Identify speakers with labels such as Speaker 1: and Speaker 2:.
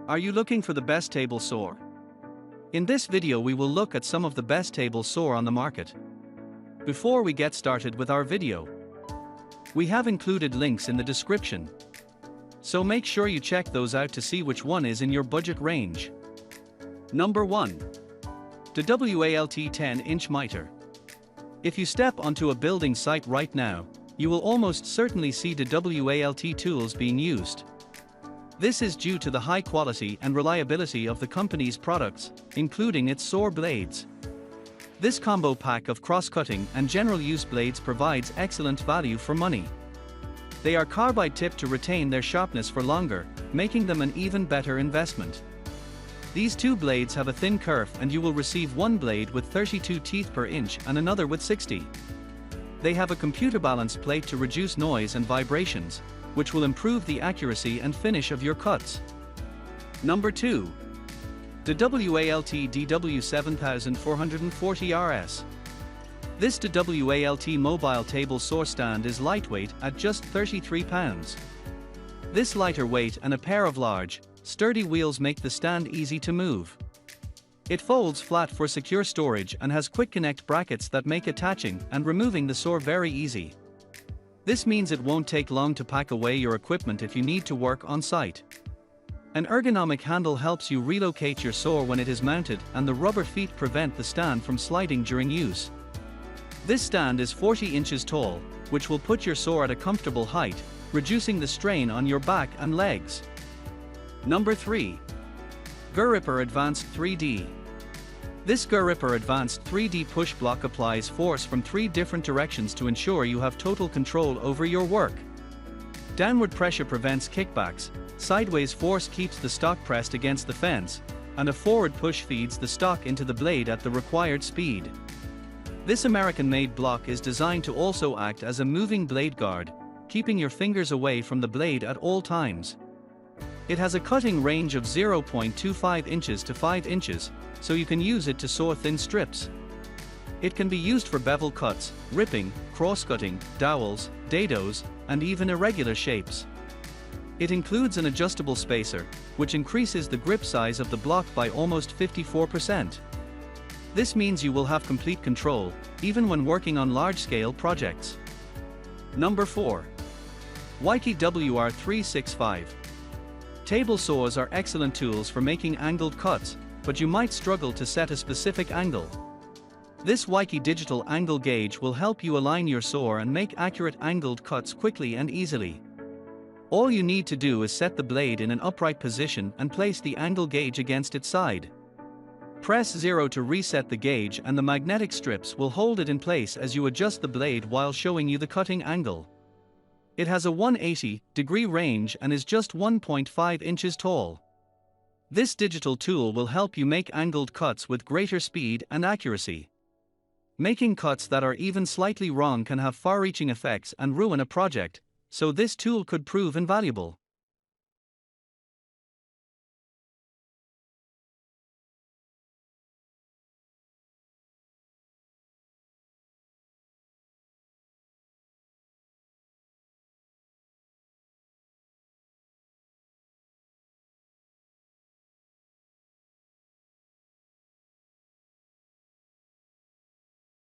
Speaker 1: Are you looking for the best table saw? In this video we will look at some of the best table saw on the market. Before we get started with our video, we have included links in the description, so make sure you check those out to see which one is in your budget range. Number 1. The DeWALT 10-inch miter. If you step onto a building site right now, you will almost certainly see the DeWALT tools being used. This is due to the high quality and reliability of the company's products, including its saw blades. This combo pack of cross-cutting and general use blades provides excellent value for money. They are carbide tipped to retain their sharpness for longer, making them an even better investment. These two blades have a thin kerf and you will receive one blade with 32 teeth per inch and another with 60. They have a computer balance plate to reduce noise and vibrations, which will improve the accuracy and finish of your cuts. Number 2. The DeWALT DW7440RS. This DeWALT mobile table saw stand is lightweight at just 33 pounds. This lighter weight and a pair of large, sturdy wheels make the stand easy to move. It folds flat for secure storage and has quick connect brackets that make attaching and removing the saw very easy. This means it won't take long to pack away your equipment if you need to work on site. An ergonomic handle helps you relocate your saw when it is mounted, and the rubber feet prevent the stand from sliding during use. This stand is 40 inches tall, which will put your saw at a comfortable height, reducing the strain on your back and legs. Number 3. Grr-Ripper Advanced 3D. This Grr-Ripper Advanced 3D push block applies force from 3 different directions to ensure you have total control over your work. Downward pressure prevents kickbacks, sideways force keeps the stock pressed against the fence, and a forward push feeds the stock into the blade at the required speed. This American-made block is designed to also act as a moving blade guard, keeping your fingers away from the blade at all times. It has a cutting range of 0.25 inches to 5 inches, so you can use it to saw thin strips. It can be used for bevel cuts, ripping, cross-cutting, dowels, dados, and even irregular shapes. It includes an adjustable spacer, which increases the grip size of the block by almost 54%. This means you will have complete control, even when working on large-scale projects. Number 4. Wixey WR365. Table saws are excellent tools for making angled cuts, but you might struggle to set a specific angle. This Wixey digital angle gauge will help you align your saw and make accurate angled cuts quickly and easily. All you need to do is set the blade in an upright position and place the angle gauge against its side. Press 0 to reset the gauge and the magnetic strips will hold it in place as you adjust the blade while showing you the cutting angle. It has a 180-degree range and is just 1.5 inches tall. This digital tool will help you make angled cuts with greater speed and accuracy. Making cuts that are even slightly wrong can have far-reaching effects and ruin a project, so this tool could prove invaluable.